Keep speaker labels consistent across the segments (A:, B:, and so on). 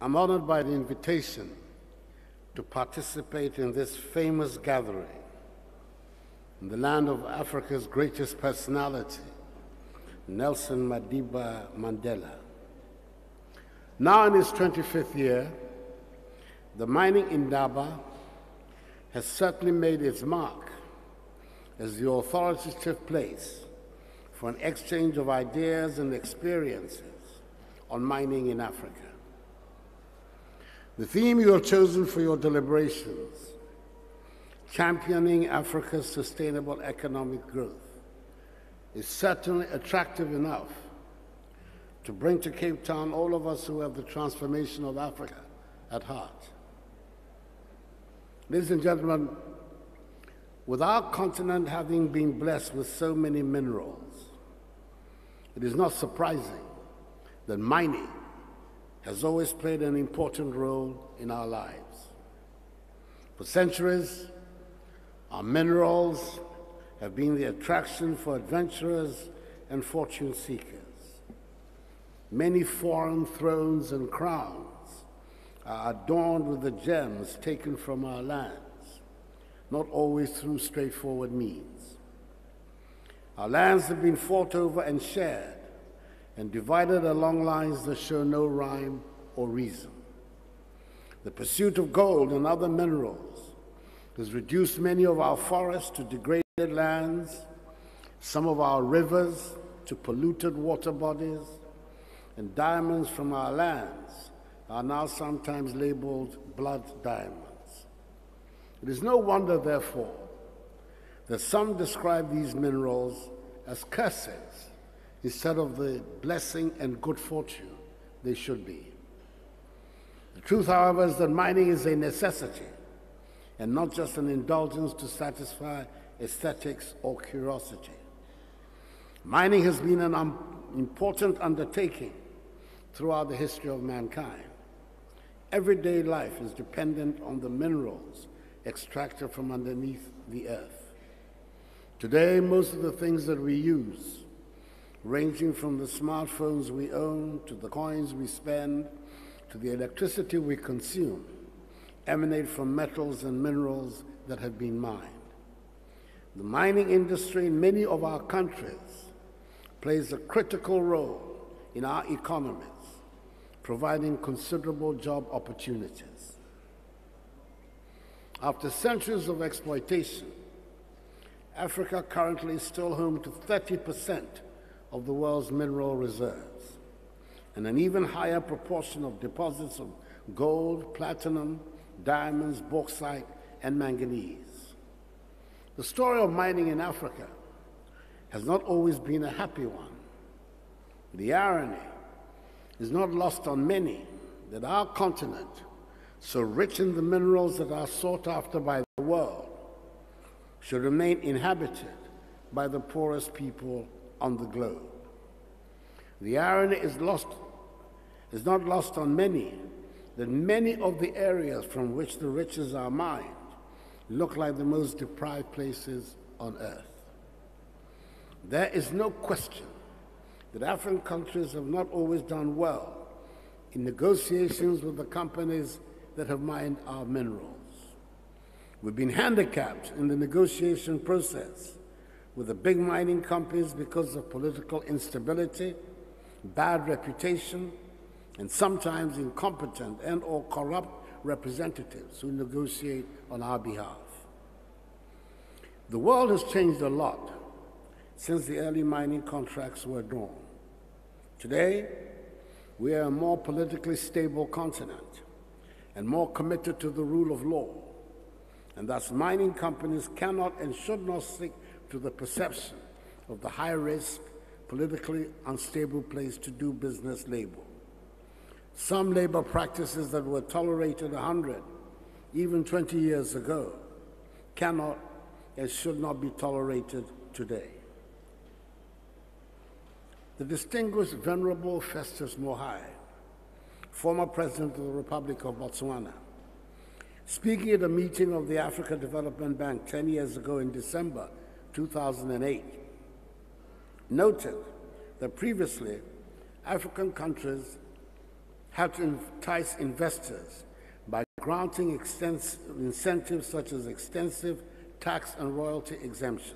A: I'm honored by the invitation to participate in this famous gathering in the land of Africa's greatest personality, Nelson Madiba Mandela. Now in its 25th year, the mining indaba has certainly made its mark as the authoritative place for an exchange of ideas and experiences on mining in Africa. The theme you have chosen for your deliberations, championing Africa's sustainable economic growth, is certainly attractive enough to bring to Cape Town all of us who have the transformation of Africa at heart. Ladies and gentlemen, with our continent having been blessed with so many minerals, it is not surprising that mining has always played an important role in our lives. For centuries, our minerals have been the attraction for adventurers and fortune seekers. Many foreign thrones and crowns are adorned with the gems taken from our lands, not always through straightforward means. Our lands have been fought over and shared, and divided along lines that show no rhyme or reason. The pursuit of gold and other minerals has reduced many of our forests to degraded lands, some of our rivers to polluted water bodies, and diamonds from our lands are now sometimes labeled blood diamonds. It is no wonder, therefore, that some describe these minerals as curses instead of the blessing and good fortune they should be. The truth, however, is that mining is a necessity and not just an indulgence to satisfy aesthetics or curiosity. Mining has been an important undertaking throughout the history of mankind. Everyday life is dependent on the minerals extracted from underneath the earth. Today, most of the things that we use, ranging from the smartphones we own, to the coins we spend, to the electricity we consume, emanate from metals and minerals that have been mined. The mining industry in many of our countries plays a critical role in our economies, providing considerable job opportunities. After centuries of exploitation, Africa currently is still home to 30% of the world's mineral reserves, and an even higher proportion of deposits of gold, platinum, diamonds, bauxite, and manganese. The story of mining in Africa has not always been a happy one. The irony is not lost on many that our continent, so rich in the minerals that are sought after by the world, should remain inhabited by the poorest people on the globe. The irony is not lost on many that many of the areas from which the riches are mined look like the most deprived places on earth. There is no question that African countries have not always done well in negotiations with the companies that have mined our minerals. We've been handicapped in the negotiation process with the big mining companies because of political instability, bad reputation, and sometimes incompetent and/or corrupt representatives who negotiate on our behalf. The world has changed a lot since the early mining contracts were drawn. Today, we are a more politically stable continent and more committed to the rule of law, and thus mining companies cannot and should not stick to the perception of the high-risk, politically unstable place to do business label. Some labor practices that were tolerated 100, even 20 years ago, cannot and should not be tolerated today. The distinguished Venerable Festus Mogae, former President of the Republic of Botswana, speaking at a meeting of the Africa Development Bank 10 years ago in December 2008, noted that previously African countries have to entice investors by granting incentives such as extensive tax and royalty exemptions.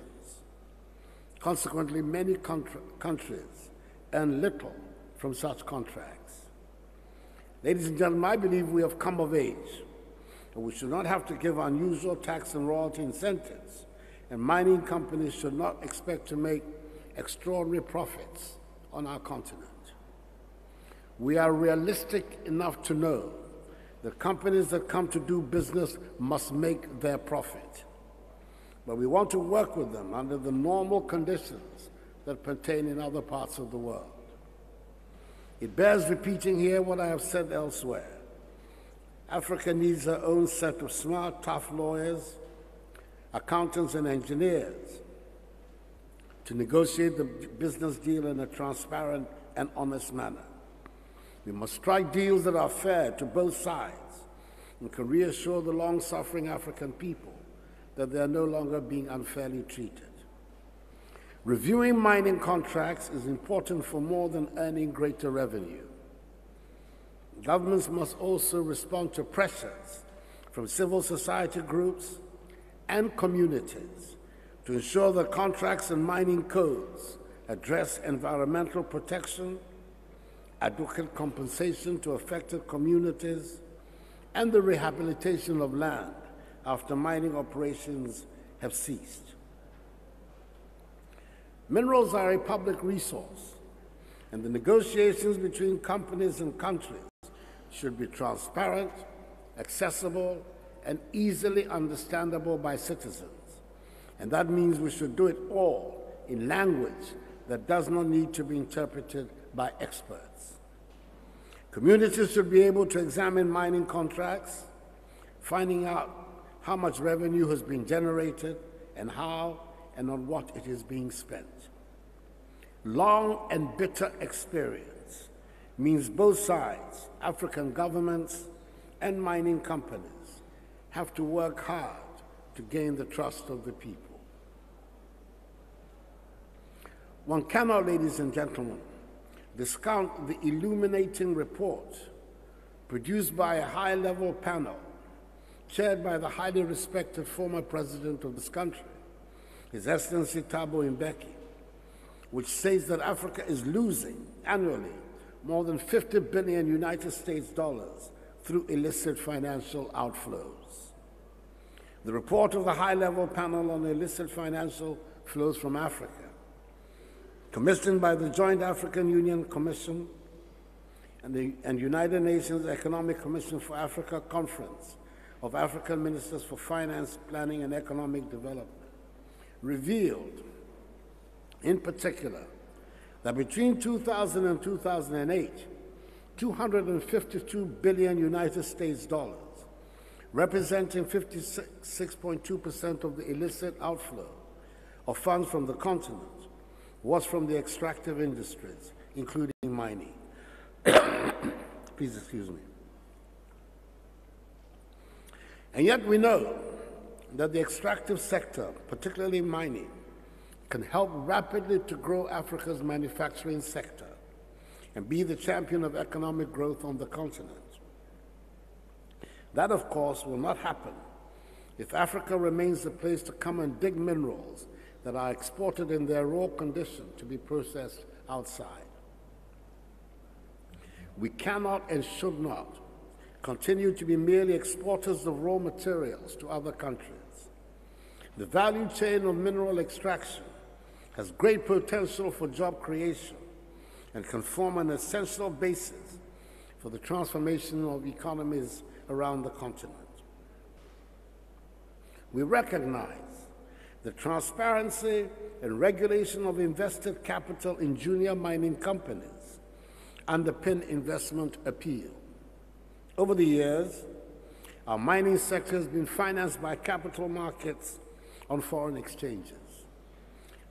A: Consequently, many countries earn little from such contracts. Ladies and gentlemen, I believe we have come of age, and we should not have to give unusual tax and royalty incentives, and mining companies should not expect to make extraordinary profits on our continent. We are realistic enough to know that companies that come to do business must make their profit. But we want to work with them under the normal conditions that pertain in other parts of the world. It bears repeating here what I have said elsewhere. Africa needs her own set of smart, tough lawyers, accountants, and engineers to negotiate the business deal in a transparent and honest manner. We must strike deals that are fair to both sides and can reassure the long-suffering African people that they are no longer being unfairly treated. Reviewing mining contracts is important for more than earning greater revenue. Governments must also respond to pressures from civil society groups and communities to ensure that contracts and mining codes address environmental protection, adequate compensation to affected communities, and the rehabilitation of land after mining operations have ceased. Minerals are a public resource, and the negotiations between companies and countries should be transparent, accessible, and easily understandable by citizens. And that means we should do it all in language that does not need to be interpreted by experts. Communities should be able to examine mining contracts, finding out how much revenue has been generated and how and on what it is being spent. Long and bitter experience means both sides, African governments and mining companies, have to work hard to gain the trust of the people. One cannot, ladies and gentlemen, discount the illuminating report produced by a high-level panel chaired by the highly respected former president of this country, His Excellency Thabo Mbeki, which says that Africa is losing annually more than 50 billion United States dollars through illicit financial outflows. The report of the high-level panel on illicit financial flows from Africa, commissioned by the Joint African Union Commission and United Nations Economic Commission for Africa Conference of African Ministers for Finance, Planning, and Economic Development, revealed, in particular, that between 2000 and 2008, 252 billion United States dollars, representing 56.2% of the illicit outflow of funds from the continent, was from the extractive industries, including mining. Please excuse me. And yet we know that the extractive sector, particularly mining, can help rapidly to grow Africa's manufacturing sector and be the champion of economic growth on the continent. That, of course, will not happen if Africa remains the place to come and dig minerals that are exported in their raw condition to be processed outside. We cannot and should not continue to be merely exporters of raw materials to other countries. The value chain of mineral extraction has great potential for job creation and can form an essential basis for the transformation of economies around the continent. We recognize the transparency and regulation of invested capital in junior mining companies underpin investment appeal. Over the years, our mining sector has been financed by capital markets on foreign exchanges.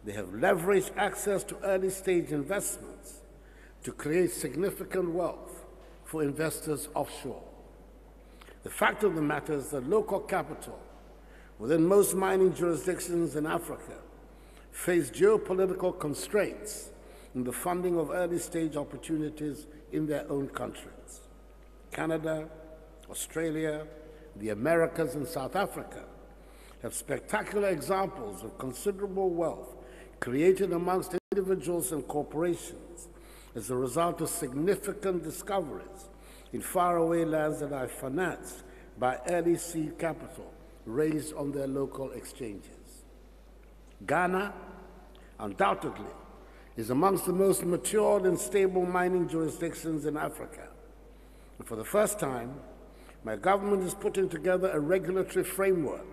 A: They have leveraged access to early-stage investments to create significant wealth for investors offshore. The fact of the matter is that local capital within most mining jurisdictions in Africa face geopolitical constraints in the funding of early-stage opportunities in their own countries. Canada, Australia, the Americas, and South Africa have spectacular examples of considerable wealth created amongst individuals and corporations as a result of significant discoveries in faraway lands that are financed by early seed capital raised on their local exchanges. Ghana, undoubtedly, is amongst the most matured and stable mining jurisdictions in Africa. And for the first time, my government is putting together a regulatory framework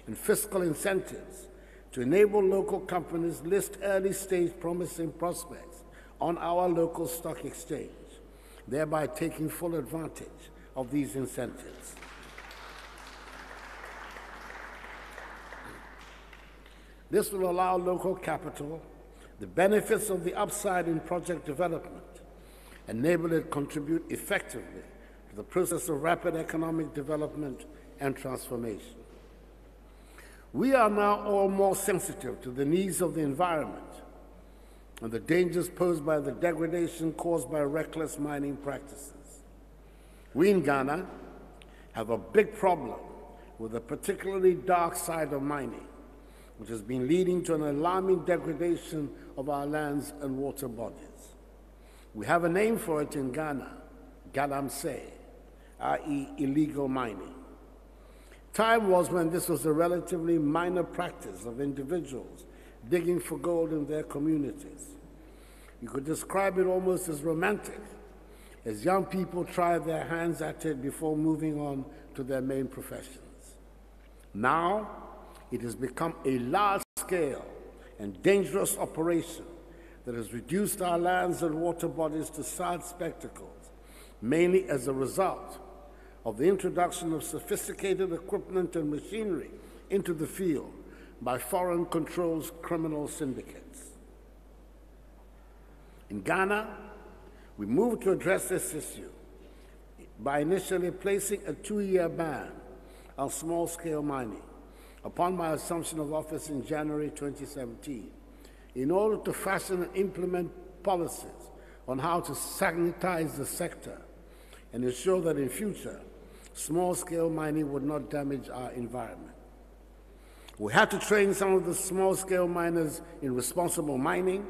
A: and fiscal incentives to enable local companies list early-stage promising prospects on our local stock exchange, thereby taking full advantage of these incentives. This will allow local capital the benefits of the upside in project development, enable it to contribute effectively to the process of rapid economic development and transformation. We are now all more sensitive to the needs of the environment and the dangers posed by the degradation caused by reckless mining practices. We in Ghana have a big problem with the particularly dark side of mining, which has been leading to an alarming degradation of our lands and water bodies. We have a name for it in Ghana, galamsey, i.e. illegal mining. Time was when this was a relatively minor practice of individuals digging for gold in their communities. You could describe it almost as romantic, as young people try their hands at it before moving on to their main professions. Now, it has become a large-scale and dangerous operation that has reduced our lands and water bodies to sad spectacles, mainly as a result of the introduction of sophisticated equipment and machinery into the field by foreign-controlled criminal syndicates. In Ghana, we moved to address this issue by initially placing a 2-year ban on small-scale mining upon my assumption of office in January 2017, in order to fashion and implement policies on how to sanitize the sector and ensure that in future, small-scale mining would not damage our environment. We had to train some of the small-scale miners in responsible mining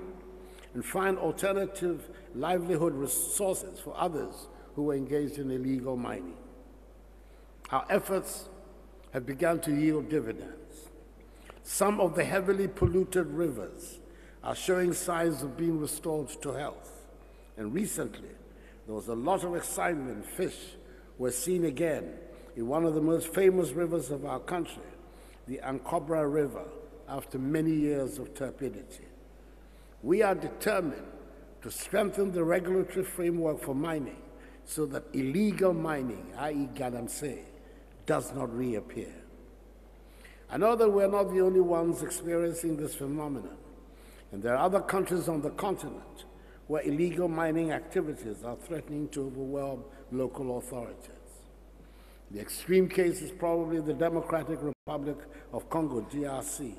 A: and find alternative livelihood resources for others who were engaged in illegal mining. Our efforts have begun to yield dividends. Some of the heavily polluted rivers are showing signs of being restored to health. And recently, there was a lot of excitement. Fish were seen again in one of the most famous rivers of our country, the Ankobra River, after many years of turbidity. We are determined to strengthen the regulatory framework for mining so that illegal mining, i.e. galamsey, does not reappear. I know that we're not the only ones experiencing this phenomenon, and there are other countries on the continent where illegal mining activities are threatening to overwhelm local authorities. The extreme case is probably the Democratic Republic of Congo, DRC,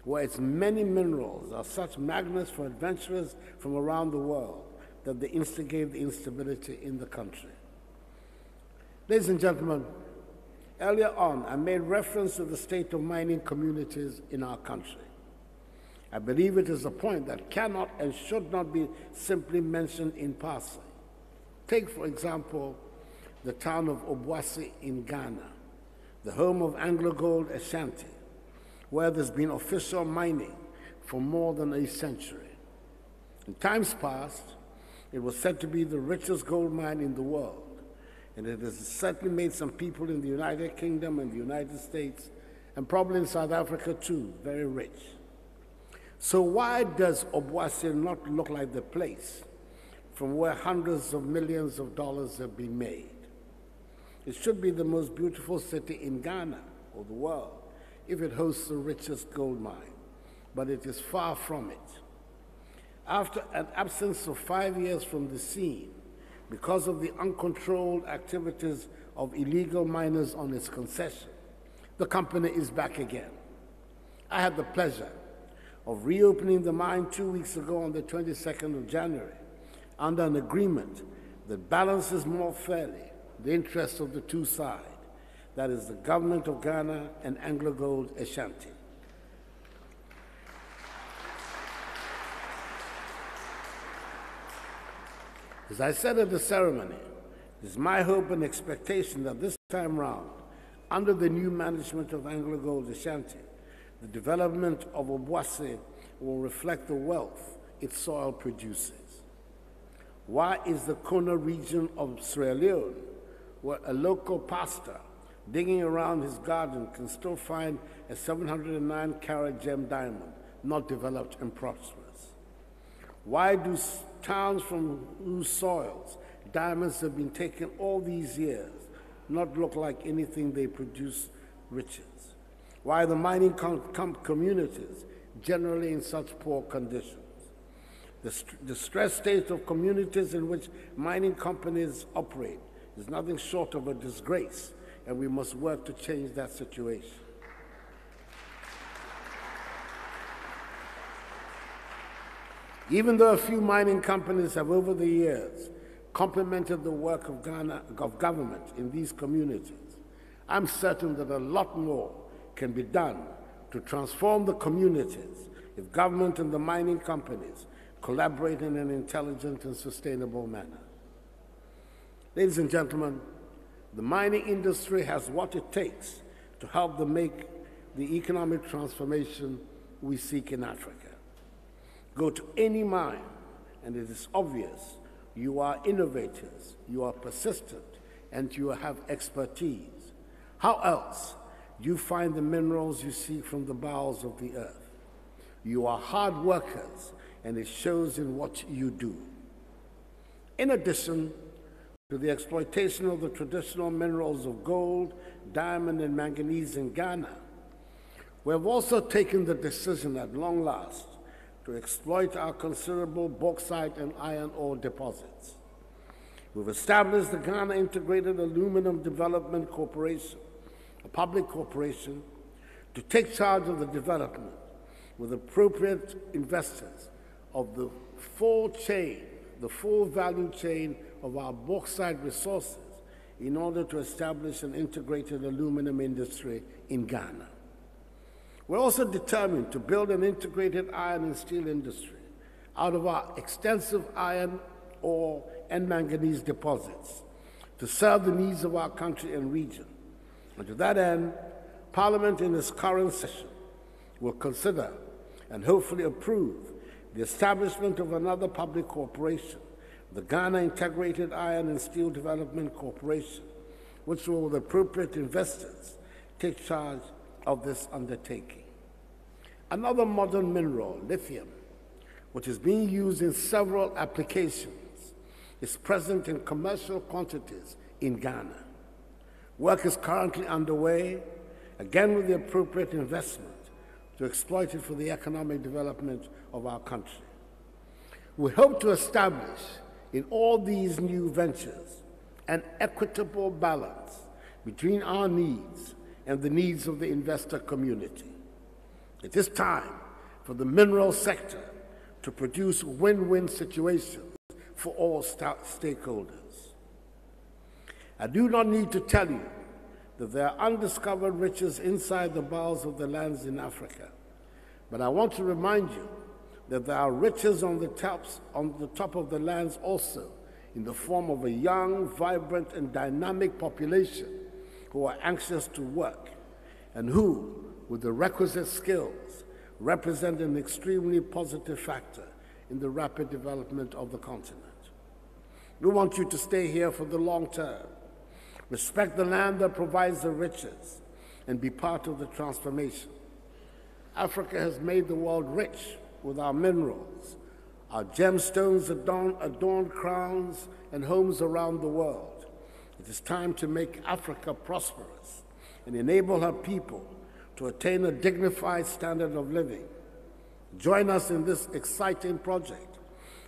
A: where its many minerals are such magnets for adventurers from around the world that they instigate the instability in the country. Ladies and gentlemen, earlier on, I made reference to the state of mining communities in our country. I believe it is a point that cannot and should not be simply mentioned in passing. Take, for example, the town of Obuasi in Ghana, the home of AngloGold Ashanti, where there's been official mining for more than a century. In times past, it was said to be the richest gold mine in the world, and it has certainly made some people in the United Kingdom and the United States, and probably in South Africa too, very rich. So why does Obuasi not look like the place from where hundreds of millions of dollars have been made? It should be the most beautiful city in Ghana or the world if it hosts the richest gold mine, but it is far from it. After an absence of 5 years from the scene, because of the uncontrolled activities of illegal miners on its concession, the company is back again. I had the pleasure of reopening the mine 2 weeks ago on the 22nd of January under an agreement that balances more fairly the interests of the two sides, that is, the government of Ghana and AngloGold Ashanti. As I said at the ceremony, it is my hope and expectation that this time round, under the new management of AngloGold Ashanti, the development of Obuasi will reflect the wealth its soil produces. Why is the Kona region of Sierra Leone, where a local pastor digging around his garden can still find a 709-carat gem diamond, not developed and prosperous? Why do towns from whose soils diamonds have been taken all these years not look like anything they produce riches? Why are the mining communities generally in such poor conditions? The stressed state of communities in which mining companies operate is nothing short of a disgrace, and we must work to change that situation. Even though a few mining companies have over the years complemented the work of government in these communities, I'm certain that a lot more can be done to transform the communities if government and the mining companies collaborate in an intelligent and sustainable manner. Ladies and gentlemen, the mining industry has what it takes to help them make the economic transformation we seek in Africa. Go to any mine, and it is obvious you are innovators, you are persistent, and you have expertise. How else do you find the minerals you seek from the bowels of the earth? You are hard workers, and it shows in what you do. In addition to the exploitation of the traditional minerals of gold, diamond, and manganese in Ghana, we have also taken the decision at long last to exploit our considerable bauxite and iron ore deposits. We've established the Ghana Integrated Aluminum Development Corporation, a public corporation, to take charge of the development with appropriate investors of the full value chain of our bauxite resources in order to establish an integrated aluminum industry in Ghana. We're also determined to build an integrated iron and steel industry out of our extensive iron ore and manganese deposits to serve the needs of our country and region. And to that end, Parliament in its current session will consider and hopefully approve the establishment of another public corporation, the Ghana Integrated Iron and Steel Development Corporation, which will, with appropriate investors, take charge of this undertaking. Another modern mineral, lithium, which is being used in several applications, is present in commercial quantities in Ghana. Work is currently underway, again with the appropriate investment, to exploit it for the economic development of our country. We hope to establish in all these new ventures an equitable balance between our needs and the needs of the investor community. It is time for the mineral sector to produce win-win situations for all stakeholders. I do not need to tell you that there are undiscovered riches inside the bowels of the lands in Africa, but I want to remind you that there are riches on the top of the lands also, in the form of a young, vibrant, and dynamic population who are anxious to work and who, with the requisite skills, represent an extremely positive factor in the rapid development of the continent. We want you to stay here for the long term, respect the land that provides the riches, and be part of the transformation. Africa has made the world rich with our minerals. Our gemstones adorn crowns and homes around the world. It is time to make Africa prosperous and enable her people to attain a dignified standard of living. Join us in this exciting project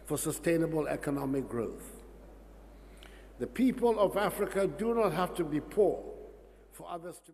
A: for sustainable economic growth. The people of Africa do not have to be poor for others to